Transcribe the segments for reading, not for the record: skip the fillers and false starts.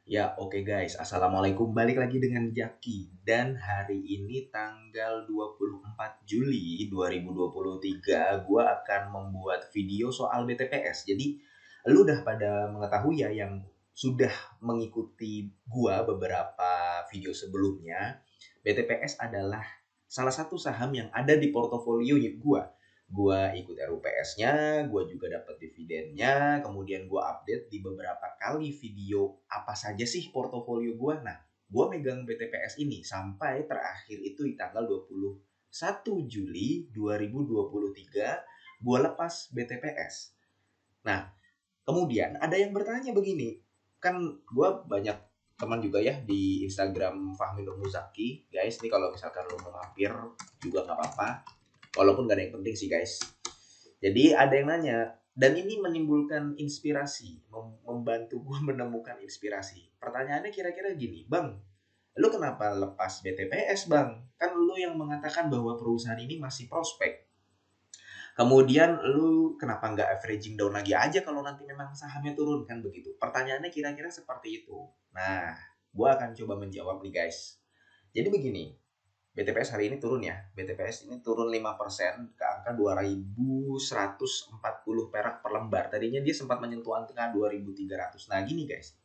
Ya, oke guys. Assalamualaikum. Balik lagi dengan Jaki. Dan hari ini tanggal 24 Juli 2023, gua akan membuat video soal BTPS. Jadi, lu udah pada mengetahui ya yang sudah mengikuti gua beberapa video sebelumnya, BTPS adalah salah satu saham yang ada di portofolio gua. Gua ikut RUPS-nya, gua juga dapat dividennya, kemudian gua update di beberapa kali video apa saja sih portofolio gua. Nah, gua megang BTPS ini sampai terakhir itu di tanggal 21 Juli 2023 gua lepas BTPS. Nah, kemudian ada yang bertanya begini, kan gua banyak teman juga ya di Instagram Fahmi Nur Muzaki. Guys, nih kalau misalkan lo mau mampir juga nggak apa-apa. Walaupun gak ada yang penting sih guys. Jadi ada yang nanya, dan ini menimbulkan inspirasi, membantu gue menemukan inspirasi. Pertanyaannya kira-kira gini, Bang, lu kenapa lepas BTPS Bang? Kan lu yang mengatakan bahwa perusahaan ini masih prospek. Kemudian lu kenapa nggak averaging down lagi aja kalau nanti memang sahamnya turun, kan begitu. Pertanyaannya kira-kira seperti itu. Nah, gue akan coba menjawab nih guys. Jadi begini, BTPS hari ini turun ya. BTPS ini turun 5% ke angka 2.140 perak per lembar. Tadinya dia sempat menyentuh angka 2.300. Nah, gini guys.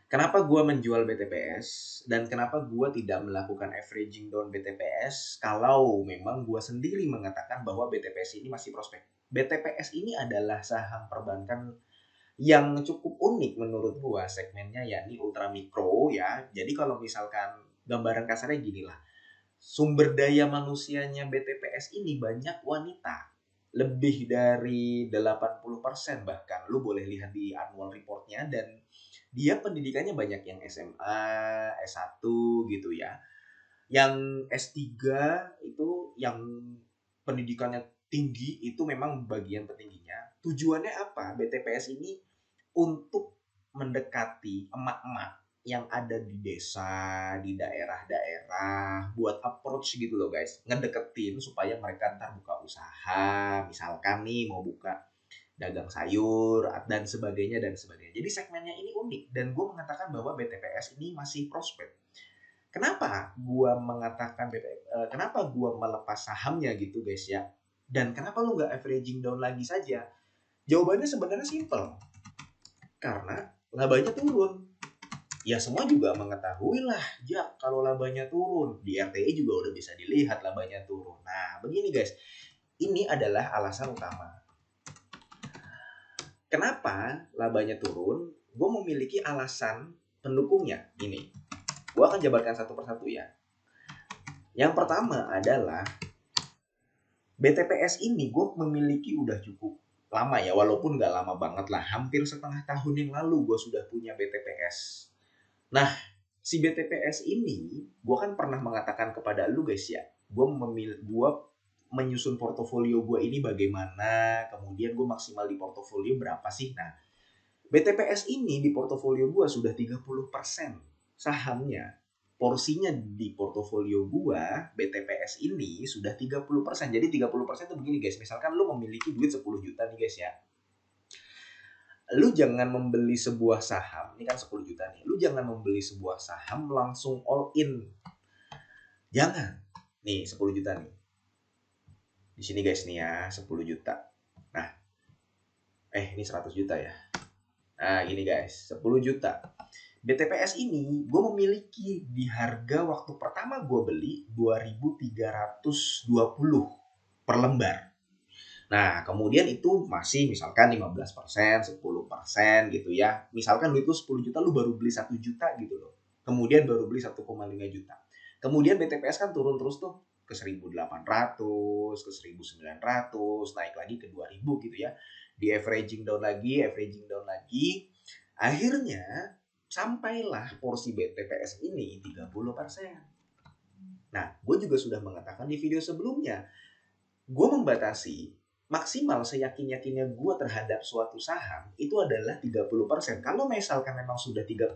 Kenapa gua menjual BTPS dan kenapa gua tidak melakukan averaging down BTPS kalau memang gua sendiri mengatakan bahwa BTPS ini masih prospek. BTPS ini adalah saham perbankan yang cukup unik menurut gua segmennya, yakni ultra mikro ya. Jadi kalau misalkan gambaran kasarnya gini lah, sumber daya manusianya BTPS ini banyak wanita. Lebih dari 80% bahkan. Lu boleh lihat di annual reportnya, dan dia pendidikannya banyak yang SMA, S1 gitu ya. Yang S3 itu yang pendidikannya tinggi itu memang bagian petingginya. Tujuannya apa? BTPS ini untuk mendekati emak-emak yang ada di desa, di daerah-daerah, buat approach gitu loh guys. Ngedeketin supaya mereka ntar buka usaha, misalkan nih mau buka dagang sayur dan sebagainya dan sebagainya. Jadi segmennya ini unik dan gue mengatakan bahwa BTPS ini masih prospek. Kenapa gue mengatakan kenapa gue melepas sahamnya gitu guys ya? Dan kenapa lu nggak averaging down lagi saja? Jawabannya sebenarnya simple. Karena labanya turun. Ya semua juga mengetahui lah, ya kalau labanya turun. Di RTI juga udah bisa dilihat labanya turun. Nah, begini guys. Ini adalah alasan utama. Kenapa labanya turun? Gue memiliki alasan pendukungnya. Ini. Gue akan jabarkan satu persatu ya. Yang pertama adalah BTPS ini gue memiliki udah cukup lama ya, walaupun gak lama banget lah, hampir setengah tahun yang lalu gue sudah punya BTPS. Nah, si BTPS ini, gue kan pernah mengatakan kepada lu guys ya, gue menyusun portofolio gue ini bagaimana, kemudian gue maksimal di portofolio berapa sih. Nah, BTPS ini di portofolio gue sudah 30% sahamnya. Porsinya di portofolio gua BTPS ini sudah 30%. Jadi 30% itu begini guys, misalkan lu memiliki duit 10 juta nih guys ya. Lu jangan membeli sebuah saham, ini kan 10 juta nih. Lu jangan membeli sebuah saham langsung all in. Jangan. Nih 10 juta nih. Di sini guys nih ya, 10 juta. Nah, ini 100 juta ya. Nah, gini guys, 10 juta. BTPS ini gue memiliki di harga waktu pertama gue beli 2.320 per lembar. Nah, kemudian itu masih misalkan 15%, 10% gitu ya. Misalkan lu itu 10 juta, lu baru beli 1 juta gitu loh. Kemudian baru beli 1,5 juta. Kemudian BTPS kan turun terus tuh ke 1.800, ke 1.900, naik lagi ke 2.000 gitu ya. Di averaging down lagi, averaging down lagi. Akhirnya sampailah porsi BTPS ini 30%. Nah, gue juga sudah mengatakan di video sebelumnya, gue membatasi maksimal seyakin-yakinnya gue terhadap suatu saham itu adalah 30%. Kalau misalkan memang sudah 30%,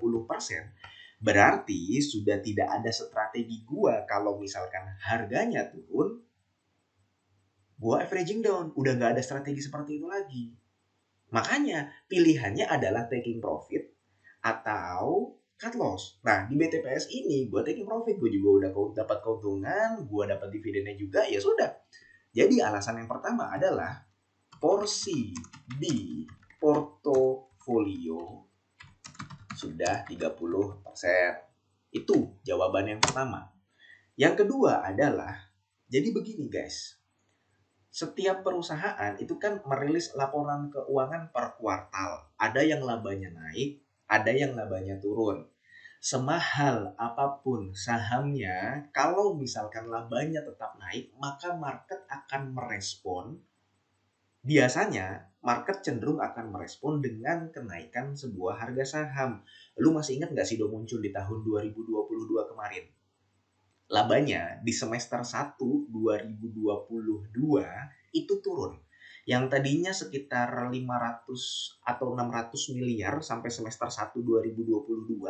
berarti sudah tidak ada strategi gue kalau misalkan harganya turun, gue averaging down. Udah gak ada strategi seperti itu lagi. Makanya pilihannya adalah taking profit atau cut loss. Nah, di BTPS ini gue taking profit, gue juga udah dapat keuntungan, gue dapat dividennya juga, ya sudah. Jadi alasan yang pertama adalah porsi di portofolio sudah 30%. Itu jawaban yang pertama. Yang kedua adalah, jadi begini guys, setiap perusahaan itu kan merilis laporan keuangan per kuartal. Ada yang labanya naik, ada yang labanya turun. Semahal apapun sahamnya, kalau misalkan labanya tetap naik, maka market akan merespon. Biasanya market cenderung akan merespon dengan kenaikan sebuah harga saham. Lu masih ingat nggak Sido muncul di tahun 2022 kemarin? Labanya di semester 1 2022 itu turun. Yang tadinya sekitar 500 atau 600 miliar sampai semester 1 2022,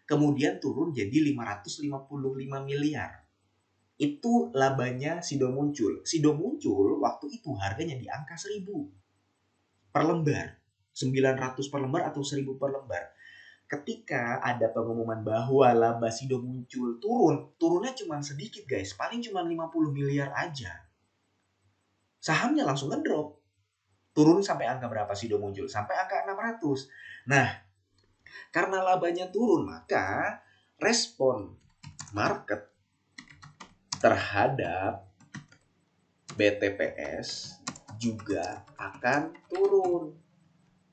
kemudian turun jadi 555 miliar. Itu labanya Sido muncul. Sido muncul waktu itu harganya di angka 1000 per lembar. 900 per lembar atau 1000 per lembar. Ketika ada pengumuman bahwa laba Sido muncul turunnya cuma sedikit guys, paling cuma 50 miliar aja. Sahamnya langsung ngedrop. Turun sampai angka berapa Sido muncul? Sampai angka 600. Nah, karena labanya turun, maka respon market terhadap BTPS juga akan turun.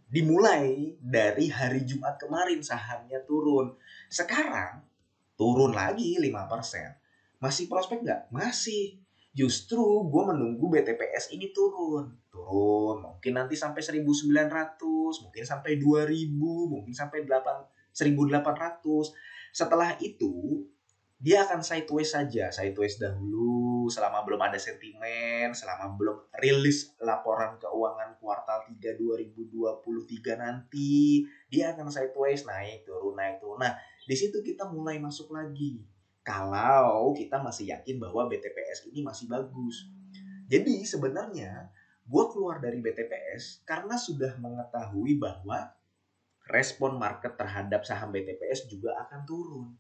Dimulai dari hari Jumat kemarin sahamnya turun. Sekarang turun lagi 5%. Masih prospek nggak? Masih. Justru gue menunggu BTPS ini turun. Turun. Mungkin nanti sampai 1.900. Mungkin sampai 2.000. Mungkin sampai 1.800. Setelah itu dia akan sideways saja, sideways dahulu selama belum ada sentimen, selama belum rilis laporan keuangan kuartal 3 2023 nanti, dia akan sideways naik turun. Nah, di situ kita mulai masuk lagi. Kalau kita masih yakin bahwa BTPS ini masih bagus. Jadi sebenarnya gue keluar dari BTPS karena sudah mengetahui bahwa respon market terhadap saham BTPS juga akan turun.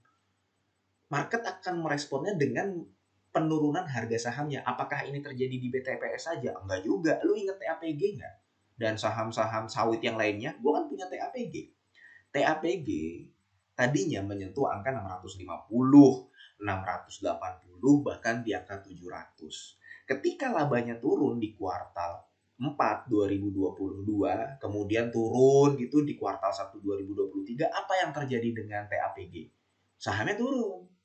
Market akan meresponnya dengan penurunan harga sahamnya. Apakah ini terjadi di BTPS saja? Enggak juga. Lu inget TAPG nggak? Dan saham-saham sawit yang lainnya, gue kan punya TAPG. TAPG tadinya menyentuh angka 650, 680, bahkan di angka 700. Ketika labanya turun di kuartal 4 2022, kemudian turun gitu di kuartal 1 2023, apa yang terjadi dengan TAPG? Sahamnya turun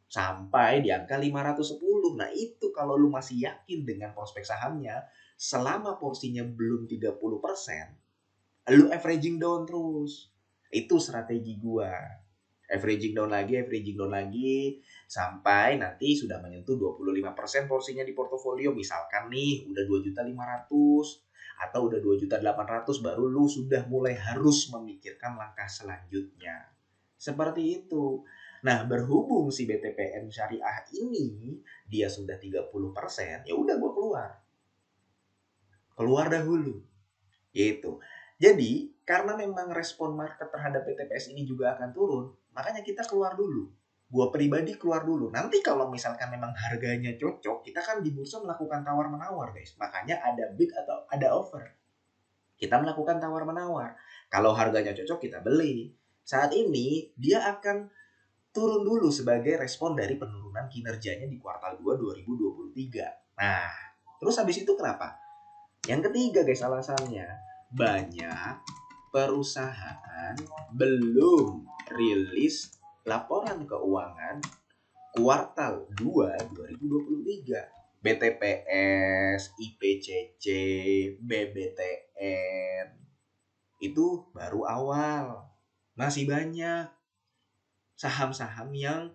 sampai di angka 510. Nah itu kalau lu masih yakin dengan prospek sahamnya, selama porsinya belum 30%, lu averaging down terus. Itu strategi gua. Averaging down lagi, sampai nanti sudah menyentuh 25% porsinya di portofolio. Misalkan nih udah 2.500.000 atau udah 2.800.000, baru lu sudah mulai harus memikirkan langkah selanjutnya. Seperti itu. Nah, berhubung si BTPN Syariah ini dia sudah 30%, ya udah gue keluar. Keluar dahulu. Gitu. Jadi, karena memang respon market terhadap BTPS ini juga akan turun, makanya kita keluar dulu. Gue pribadi keluar dulu. Nanti kalau misalkan memang harganya cocok, kita kan di bursa melakukan tawar-menawar, guys. Makanya ada bid atau ada offer. Kita melakukan tawar-menawar. Kalau harganya cocok, kita beli. Saat ini, dia akan turun dulu sebagai respon dari penurunan kinerjanya di kuartal 2 2023. Nah, terus habis itu kenapa? Yang ketiga guys alasannya, banyak perusahaan belum rilis laporan keuangan kuartal 2 2023. BTPS, IPCC, BBTN itu baru awal. Masih banyak saham-saham yang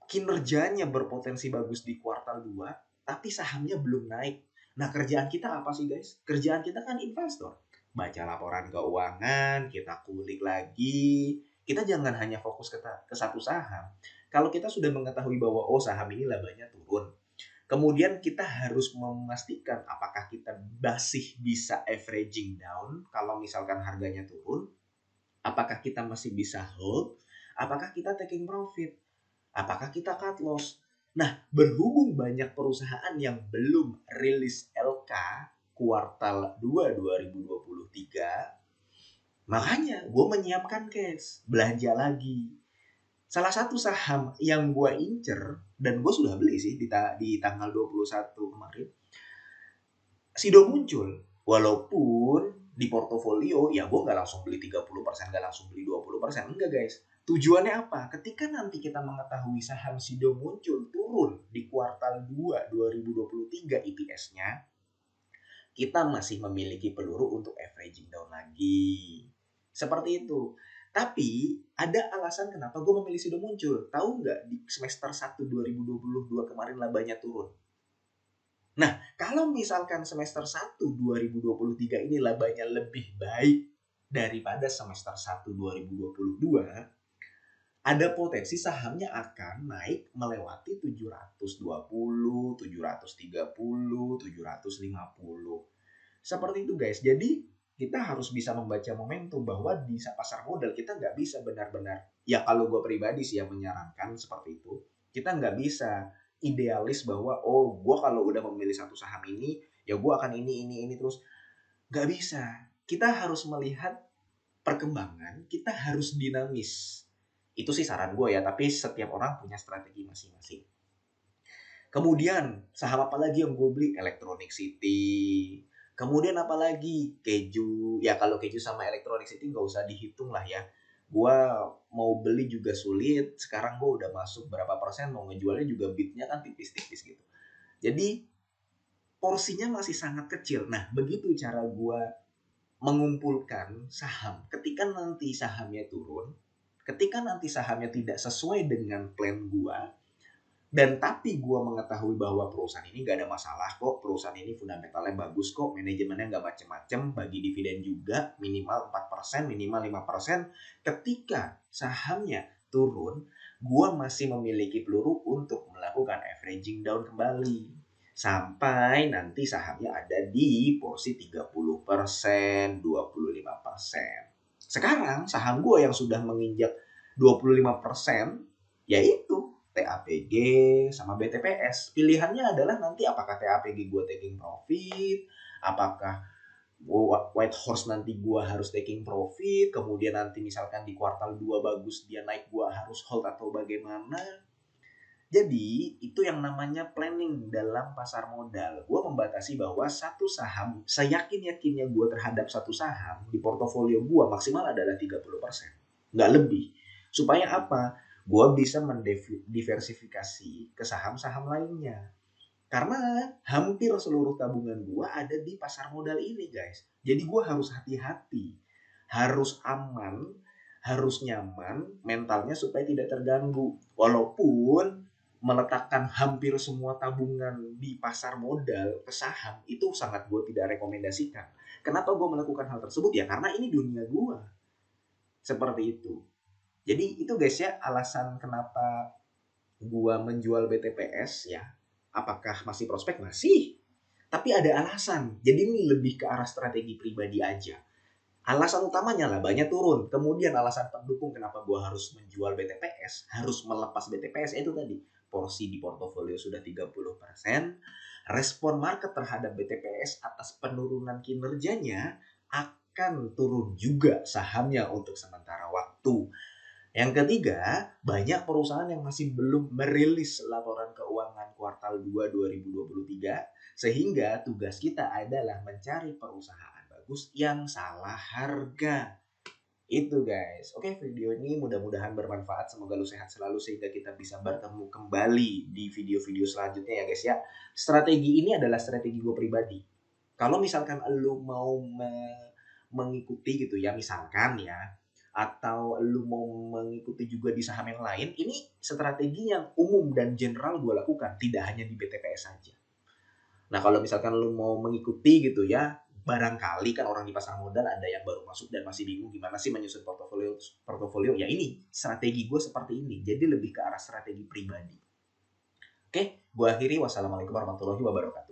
kinerjanya berpotensi bagus di kuartal 2, tapi sahamnya belum naik. Nah, kerjaan kita apa sih, guys? Kerjaan kita kan investor. Baca laporan keuangan, kita kulik lagi. Kita jangan hanya fokus ke satu saham. Kalau kita sudah mengetahui bahwa saham ini labanya turun, kemudian kita harus memastikan apakah kita masih bisa averaging down kalau misalkan harganya turun, apakah kita masih bisa hold, Apakah kita taking profit? Apakah kita cut loss? Nah, berhubung banyak perusahaan yang belum rilis LK kuartal 2 2023, makanya gue menyiapkan cash, belanja lagi. Salah satu saham yang gue incer, dan gue sudah beli sih di tanggal 21 kemarin, Sido muncul. Walaupun di portofolio, ya gue nggak langsung beli 30%, nggak langsung beli 20%. Enggak guys. Tujuannya apa? Ketika nanti kita mengetahui saham Sido muncul turun di kuartal 2 2023 EPS-nya, kita masih memiliki peluru untuk averaging down lagi. Seperti itu. Tapi ada alasan kenapa gue memilih Sido muncul. Tahu nggak di semester 1 2022 kemarin labanya turun? Nah, kalau misalkan semester 1 2023 ini labanya lebih baik daripada semester 1 2022, ada potensi sahamnya akan naik melewati 720, 730, 750. Seperti itu guys. Jadi kita harus bisa membaca momentum bahwa di pasar modal kita nggak bisa benar-benar, ya kalau gue pribadi sih yang menyarankan seperti itu, kita nggak bisa idealis bahwa oh gue kalau udah memilih satu saham ini ya gue akan ini terus. Nggak bisa. Kita harus melihat perkembangan, kita harus dinamis. Itu sih saran gue ya, tapi setiap orang punya strategi masing-masing. Kemudian saham apa lagi yang gue beli? Electronic City. Kemudian apa lagi? Keju. Ya kalau keju sama Electronic City nggak usah dihitung lah ya. Gue mau beli juga sulit. Sekarang gue udah masuk berapa persen, mau ngejualnya juga bitnya kan tipis-tipis gitu. Jadi porsinya masih sangat kecil. Nah begitu cara gue mengumpulkan saham. Ketika nanti sahamnya turun, ketika nanti sahamnya tidak sesuai dengan plan gue, dan tapi gue mengetahui bahwa perusahaan ini gak ada masalah kok, perusahaan ini fundamentalnya bagus kok, manajemennya gak macem-macem, bagi dividen juga minimal 4%, minimal 5%. Ketika sahamnya turun, gue masih memiliki peluru untuk melakukan averaging down kembali. Sampai nanti sahamnya ada di porsi 30%, 25%. Sekarang saham gue yang sudah menginjak 25%, yaitu TAPG sama BTPS. Pilihannya adalah nanti apakah TAPG gue taking profit, apakah White Horse nanti gue harus taking profit, kemudian nanti misalkan di kuartal 2 bagus dia naik gue harus hold atau bagaimana. Jadi itu yang namanya planning dalam pasar modal. Gue membatasi bahwa satu saham, seyakin-yakinnya gue terhadap satu saham di portofolio gue maksimal adalah 30%. Nggak lebih. Supaya apa? Gue bisa mendiversifikasi ke saham-saham lainnya. Karena hampir seluruh tabungan gue ada di pasar modal ini guys. Jadi gue harus hati-hati. Harus aman, harus nyaman mentalnya supaya tidak terganggu. Walaupun meletakkan hampir semua tabungan di pasar modal ke saham itu sangat gue tidak rekomendasikan. Kenapa gue melakukan hal tersebut? Ya karena ini dunia gue. Seperti itu. Jadi itu guys ya alasan kenapa gue menjual BTPS ya. Apakah masih prospek? Masih. Tapi ada alasan. Jadi ini lebih ke arah strategi pribadi aja. Alasan utamanya labanya turun. Kemudian alasan pendukung kenapa gue harus menjual BTPS, harus melepas BTPS itu tadi. Porsi di portofolio sudah 30%. Respon market terhadap BTPS atas penurunan kinerjanya akan turun juga sahamnya untuk sementara waktu. Yang ketiga, banyak perusahaan yang masih belum merilis laporan keuangan kuartal 2 2023, sehingga tugas kita adalah mencari perusahaan bagus yang salah harga. Itu guys. Oke, video ini mudah-mudahan bermanfaat. Semoga lu sehat selalu sehingga kita bisa bertemu kembali di video-video selanjutnya ya guys ya. Strategi ini adalah strategi gue pribadi. Kalau misalkan lu mau mengikuti gitu ya, misalkan ya, atau lu mau mengikuti juga di saham yang lain, ini strategi yang umum dan general gue lakukan, tidak hanya di BTPS saja. Nah kalau misalkan lu mau mengikuti gitu ya, barangkali kan orang di pasar modal ada yang baru masuk dan masih bingung gimana sih menyusun portofolio. Ya ini strategi gue seperti ini, jadi lebih ke arah strategi pribadi. Oke, gue akhiri. Wassalamualaikum warahmatullahi wabarakatuh.